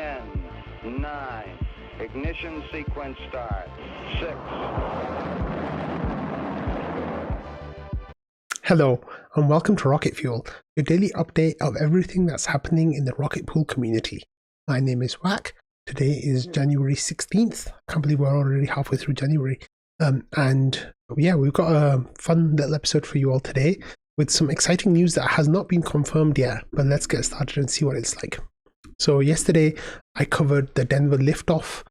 10, 9, ignition sequence start, 6. Hello, and welcome to Rocket Fuel, your daily update of everything that's happening in the rocket pool community. My name is Wack. Today is January 16th. I can't believe we're already halfway through January. We've got a fun little episode for you all today with some exciting news that has not been confirmed yet, but let's get started and see what it's like. So yesterday, I covered the Denver liftoff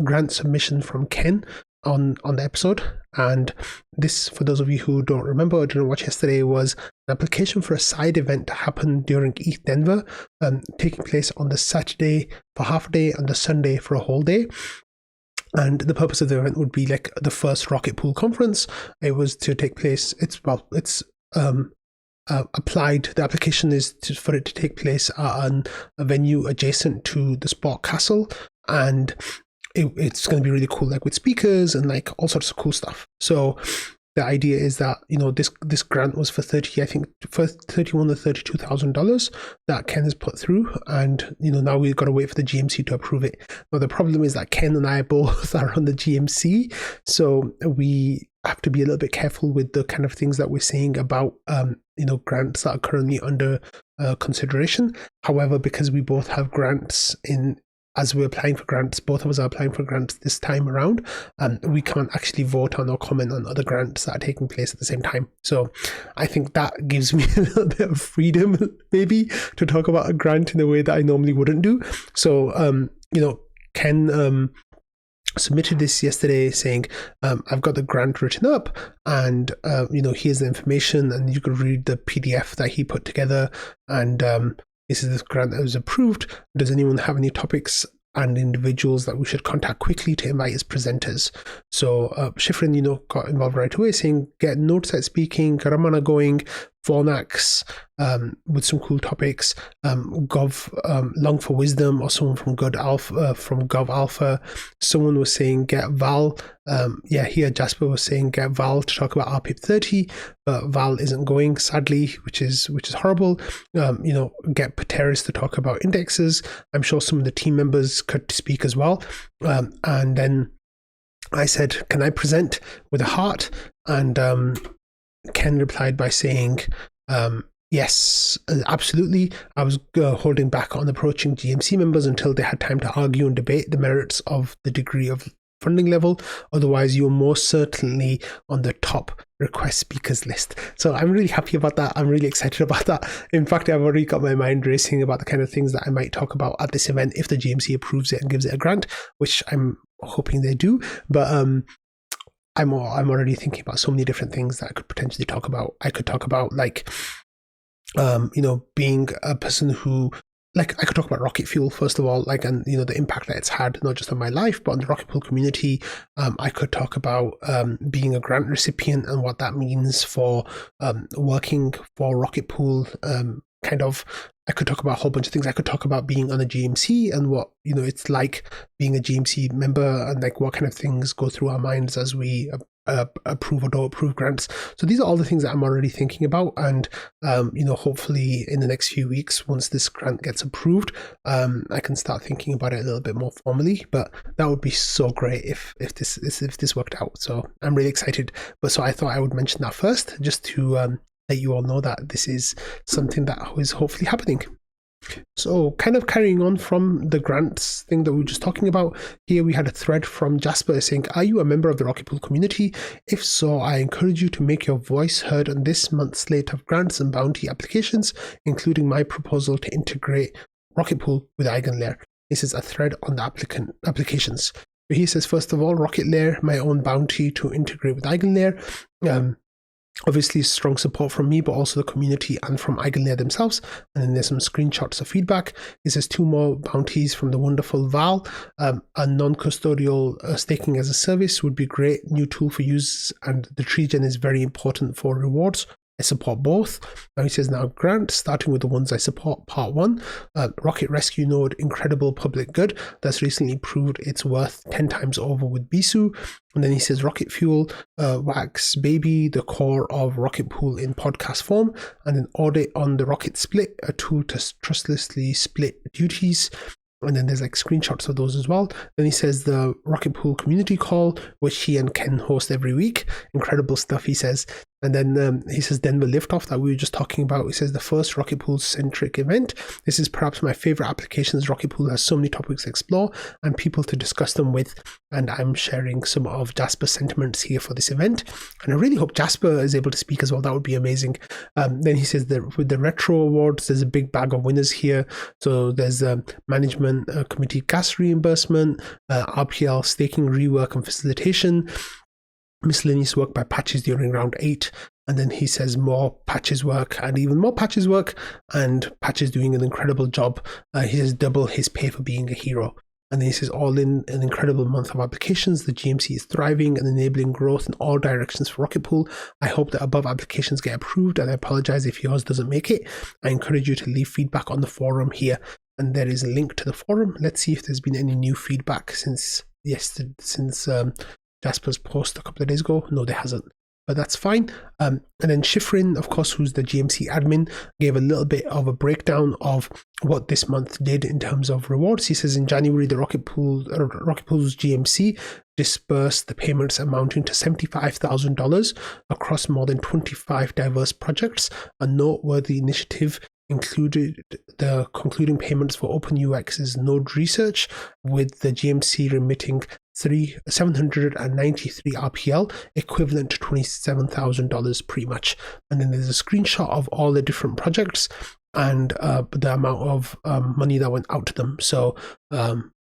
grant submission from Ken on the episode, and this, for those of you who don't remember or didn't watch yesterday, was an application for a side event to happen during ETH Denver, taking place on the Saturday for half a day and the Sunday for a whole day. And the purpose of the event would be like the first Rocket Pool conference. It was to take place. Applied. The application is for it to take place at a venue adjacent to the Sport Castle, and it's going to be really cool, like with speakers and like all sorts of cool stuff. So the idea is that, you know, this grant was for $31,000 to $32,000 that Ken has put through, and you know, now we've got to wait for the GMC to approve it. Now the problem is that Ken and I both are on the GMC, so we have to be a little bit careful with the kind of things that we're saying about grants that are currently under consideration. However, because we both have grants as we're applying for grants, both of us are applying for grants this time around, we can't actually vote on or comment on other grants that are taking place at the same time. So I think that gives me a little bit of freedom, maybe, to talk about a grant in a way that I normally wouldn't do. So, Ken submitted this yesterday saying, I've got the grant written up, and, here's the information, and you could read the PDF that he put together, and this is the grant that was approved. Does anyone have any topics and individuals that we should contact quickly to invite as presenters? So Schifrin, got involved right away, saying get Notesite speaking, Ramana going, Fornax with some cool topics, Gov Long for Wisdom, or someone from Gov Alpha. Someone was saying get Val. Here Jasper was saying get Val to talk about RPIP 30, but Val isn't going, sadly, which is horrible. Get Pateris to talk about indexes. I'm sure some of the team members could speak as well. And then I said, can I present with a heart? And Ken replied by saying, yes, absolutely. I was holding back on approaching GMC members until they had time to argue and debate the merits of the degree of funding level. Otherwise, you're most certainly on the top request speakers list. So I'm really happy about that. I'm really excited about that. In fact, I've already got my mind racing about the kind of things that I might talk about at this event if the GMC approves it and gives it a grant, which I'm hoping they do. But I'm already thinking about so many different things that I could potentially talk about. I could talk about being a person who, I could talk about rocket fuel, first of all, and the impact that it's had, not just on my life, but on the rocket fuel community. I could talk about being a grant recipient and what that means for working for rocket pool. I could talk about a whole bunch of things. I could talk about being on a GMC and what, it's like being a GMC member, and what kind of things go through our minds as we approve or don't approve grants. So these are all the things that I'm already thinking about. And, hopefully in the next few weeks, once this grant gets approved, I can start thinking about it a little bit more formally. But that would be so great if this worked out. So I'm really excited. But so I thought I would mention that first, just to let you all know that this is something that is hopefully happening. So kind of carrying on from the grants thing that we were just talking about, here we had a thread from Jasper saying, are you a member of the Rocket Pool community? If so, I encourage you to make your voice heard on this month's slate of grants and bounty applications, including my proposal to integrate Rocket Pool with EigenLayer. This is a thread on the applications. So he says, first of all, Rocket Layer, my own bounty to integrate with EigenLayer. Obviously strong support from me, but also the community and from EigenLayer themselves. And then there's some screenshots of feedback. It says 2 more bounties from the wonderful Val. A non-custodial staking as a service would be great new tool for users, and the tree gen is very important for rewards. I support both. Now he says, now grant, starting with the ones I support. Part 1, Rocket Rescue Node, incredible public good that's recently proved its worth 10 times over with Bisu. And then he says Rocket Fuel, Wax Baby, the core of Rocket Pool in podcast form, and an audit on the Rocket Split, a tool to trustlessly split duties. And then there's like screenshots of those as well. Then he says the Rocket Pool community call, which he and Ken host every week. Incredible stuff, he says. And then he says Denver Liftoff that we were just talking about. He says the first Rocket Pool centric event. This is perhaps my favorite applications. Rocket Pool has so many topics to explore and people to discuss them with. And I'm sharing some of Jasper's sentiments here for this event. And I really hope Jasper is able to speak as well. That would be amazing. Then he says that with the retro awards, there's a big bag of winners here. So there's management committee gas reimbursement, RPL staking rework and facilitation, miscellaneous work by Patches during round 8. And then he says more Patches work and even more Patches work, and Patches doing an incredible job. He says double his pay for being a hero. And then he says, all in an incredible month of applications. The GMC is thriving and enabling growth in all directions for Rocket Pool. I hope that above applications get approved, and I apologize if yours doesn't make it. I encourage you to leave feedback on the forum here. And there is a link to the forum. Let's see if there's been any new feedback since Jasper's post a couple of days ago. No, there hasn't. But that's fine. And then Schifrin, of course, who's the GMC admin, gave a little bit of a breakdown of what this month did in terms of rewards. He says in January, the Rocket Pool's GMC dispersed the payments amounting to $75,000 across more than 25 diverse projects. A noteworthy initiative included the concluding payments for OpenUX's Node research, with the GMC remitting 793 RPL, equivalent to $27,000 pretty much. And then there's a screenshot of all the different projects and the amount of money that went out to them. So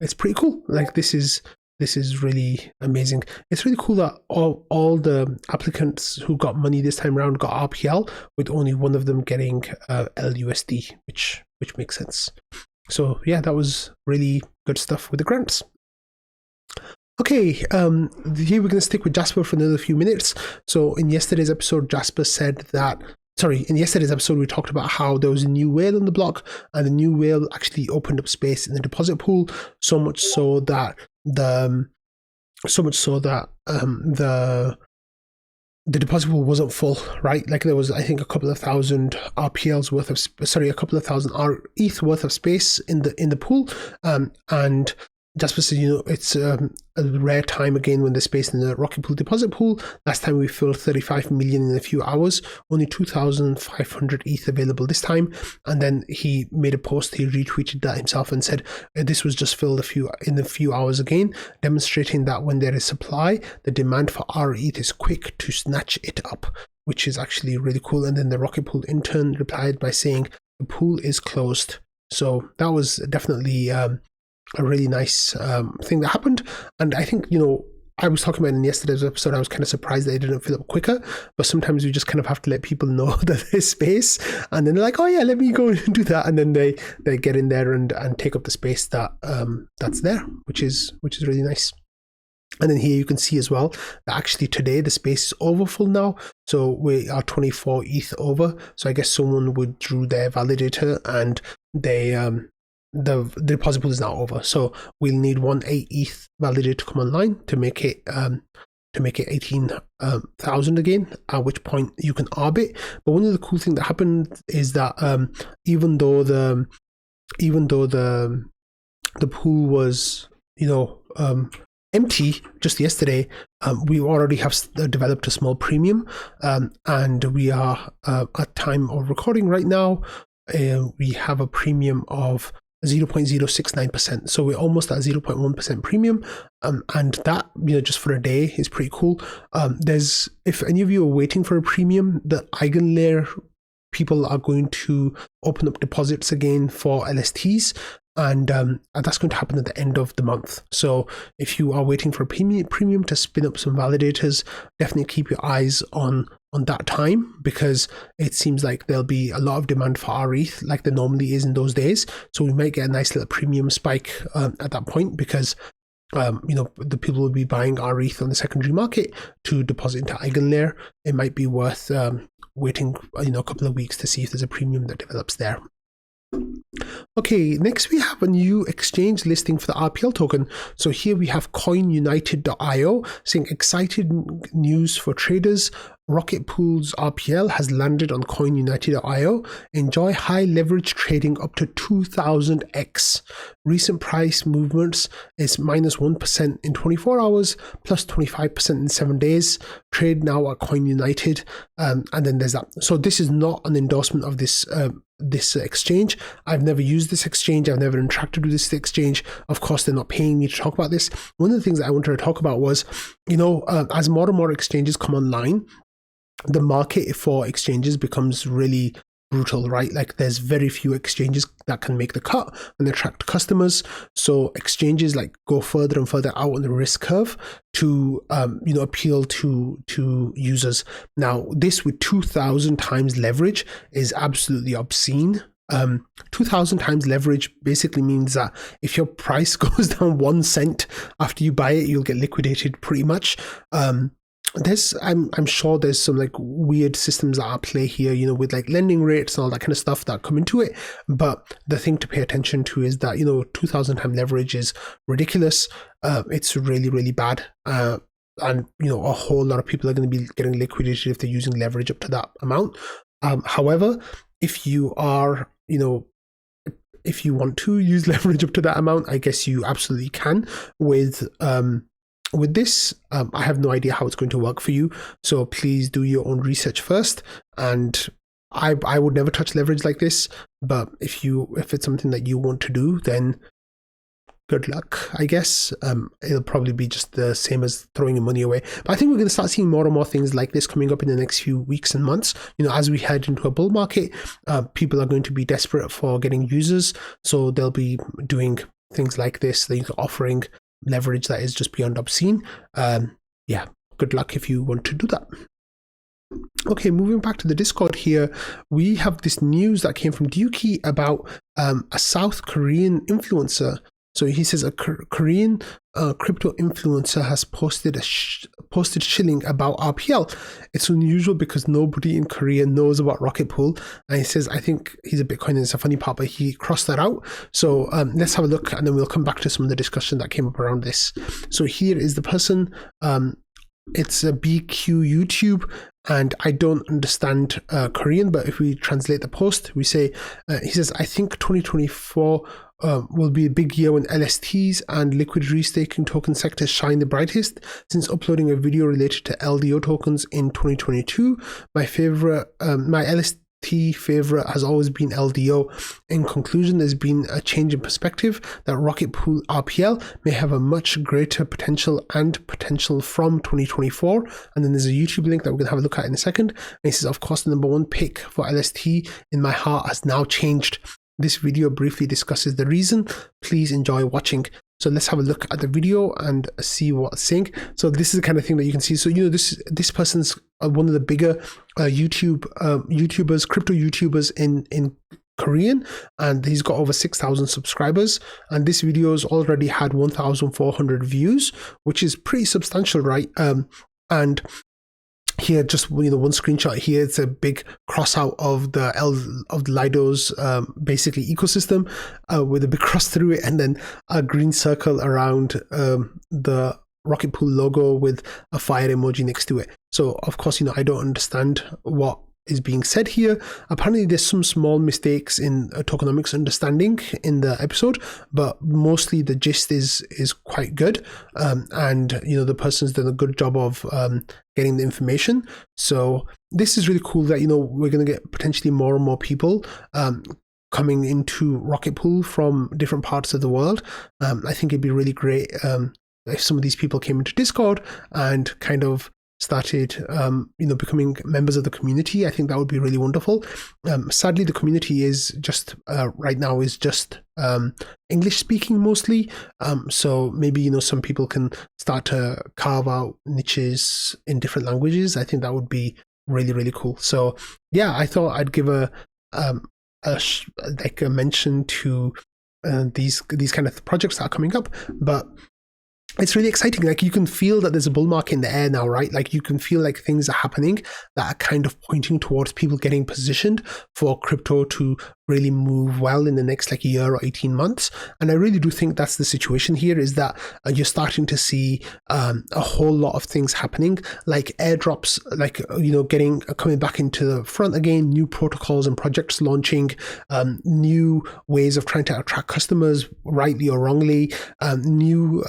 it's pretty cool. Like this is really amazing. It's really cool that all the applicants who got money this time around got RPL, with only one of them getting LUSD, which makes sense. So yeah, that was really good stuff with the grants. Okay, here we're going to stick with Jasper for another few minutes. So in yesterday's episode, Jasper said that, in yesterday's episode, we talked about how there was a new whale on the block, and the new whale actually opened up space in the deposit pool, so much so that the deposit pool wasn't full, right? Like there was, I think, a couple of thousand RPLs worth of, a couple of thousand ETH worth of space in the pool, and Jasper said, it's a rare time again when there's space in the Rocket Pool deposit pool. Last time we filled 35 million in a few hours, only 2,500 ETH available this time. And then he made a post, he retweeted that himself and said, this was just filled in a few hours again, demonstrating that when there is supply, the demand for our ETH is quick to snatch it up, which is actually really cool. And then the Rocket Pool intern replied by saying, the pool is closed. So that was definitely a really nice thing that happened. And I think, I was talking about in yesterday's episode, I was kind of surprised that it didn't fill up quicker, but sometimes you just kind of have to let people know that there's space, and then they're like, oh yeah, let me go and do that, and then they get in there and take up the space that's there, which is really nice. And then here you can see as well that actually today the space is over full now, so we are 24 ETH over. So I guess someone withdrew their validator and they the deposit pool is now over, so we'll need 1.8 ETH validator to come online to make it 18,000 again, at which point you can arbit. But one of the cool things that happened is that even though the pool was empty just yesterday, we already have developed a small premium, and we are at time of recording right now, we have a premium of 0.069%, so we're almost at 0.1% premium, and that, just for a day is pretty cool. If any of you are waiting for a premium, the EigenLayer people are going to open up deposits again for LSTs, and that's going to happen at the end of the month. So if you are waiting for a premium to spin up some validators, definitely keep your eyes on that time, because it seems like there'll be a lot of demand for our ETH like there normally is in those days. So we might get a nice little premium spike at that point, because the people will be buying our ETH on the secondary market to deposit into EigenLayer. It might be worth waiting a couple of weeks to see if there's a premium that develops there. Okay, next we have a new exchange listing for the RPL token. So here we have coinunited.io saying excited news for traders. Rocket Pool's RPL has landed on coinunited.io. Enjoy high leverage trading up to 2000x. Recent price movements is minus 1% in 24 hours, plus 25% in 7 days. Trade now at CoinUnited. And then there's that. So this is not an endorsement of this exchange. I've never used this exchange. I've never interacted with this exchange. Of course, they're not paying me to talk about this. One of the things that I wanted to talk about was, as more and more exchanges come online, the market for exchanges becomes really brutal, right? Like there's very few exchanges that can make the cut and attract customers. So exchanges like go further and further out on the risk curve to appeal to users. Now this with 2,000 times leverage is absolutely obscene. 2,000 times leverage basically means that if your price goes down 1 cent after you buy it, you'll get liquidated pretty much. I'm sure there's some like weird systems that are at play here, with like lending rates and all that kind of stuff that come into it. But the thing to pay attention to is that, 2,000 time leverage is ridiculous. It's really, really bad. And, a whole lot of people are going to be getting liquidated if they're using leverage up to that amount. However, if you are, if you want to use leverage up to that amount, I guess you absolutely can with this. I have no idea how it's going to work for you, so please do your own research first. And I would never touch leverage like this, but if it's something that you want to do, then good luck, I guess. It'll probably be just the same as throwing your money away. But I think we're going to start seeing more and more things like this coming up in the next few weeks and months. As we head into a bull market, people are going to be desperate for getting users, so they'll be doing things like this. They're offering leverage that is just beyond obscene. Good luck if you want to do that. Okay, moving back to the Discord here, we have this news that came from Dukey about a South Korean influencer. So he says a Korean crypto influencer has posted shilling about RPL. It's unusual because nobody in Korea knows about Rocket Pool. And he says, I think he's a Bitcoin, and it's a funny part, but he crossed that out. So let's have a look, and then we'll come back to some of the discussion that came up around this. So here is the person. It's a BQ YouTube, and I don't understand Korean, but if we translate the post, we say, he says, I think 2024 will be a big year when LSTs and liquid restaking token sectors shine the brightest. Since uploading a video related to LDO tokens in 2022, my LST favorite has always been LDO. In conclusion, there's been a change in perspective that Rocket Pool RPL may have a much greater potential from 2024. And then there's a YouTube link that we're going to have a look at in a second. And he says, of course, the number one pick for LST in my heart has now changed. This video briefly discusses the reason. Please enjoy watching. So let's have a look at the video and see what's saying. So this is the kind of thing that you can see. So this person's one of the bigger YouTubers, crypto YouTubers in Korean, and he's got over 6,000 subscribers. And this video's already had 1,400 views, which is pretty substantial, right? And here, just one screenshot here, it's a big cross out of the Lido's basically ecosystem with a big cross through it, and then a green circle around the Rocket Pool logo with a fire emoji next to it. So of course, I don't understand what is being said here. Apparently there's some small mistakes in tokenomics understanding in the episode, but mostly the gist is quite good. And the person's done a good job of getting the information. So this is really cool that we're going to get potentially more and more people coming into Rocket Pool from different parts of the world. I think it'd be really great if some of these people came into Discord and kind of started becoming members of the community. I think that would be really wonderful. Sadly, the community is just right now is just English speaking mostly, so maybe some people can start to carve out niches in different languages. I think that would be really, really cool. So yeah, I thought I'd give a mention to these kind of projects that are coming up. But it's really exciting. Like, you can feel that there's a bull market in the air now, right? Like, you can feel like things are happening that are kind of pointing towards people getting positioned for crypto to really move well in the next like year or 18 months. And I really do think that's the situation here, is that you're starting to see a whole lot of things happening, like airdrops, like, coming back into the front again, new protocols and projects launching, new ways of trying to attract customers, rightly or wrongly, new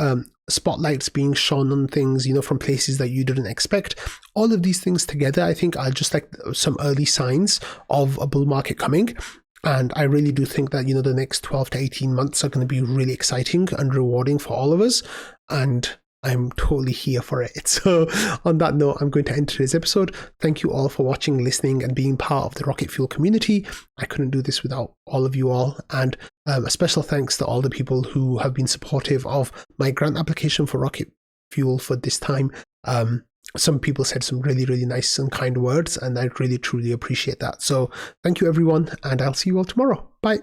spotlights being shone on things, from places that you didn't expect. All of these things together, I think, are just like some early signs of a bull market coming. And I really do think that, the next 12 to 18 months are going to be really exciting and rewarding for all of us. And I'm totally here for it. So on that note, I'm going to end today's episode. Thank you all for watching, listening, and being part of the Rocket Fuel community. I couldn't do this without all of you all. And a special thanks to all the people who have been supportive of my grant application for Rocket Fuel for this time. Some people said some really, really nice and kind words, and I really, truly appreciate that. So thank you, everyone, and I'll see you all tomorrow. Bye.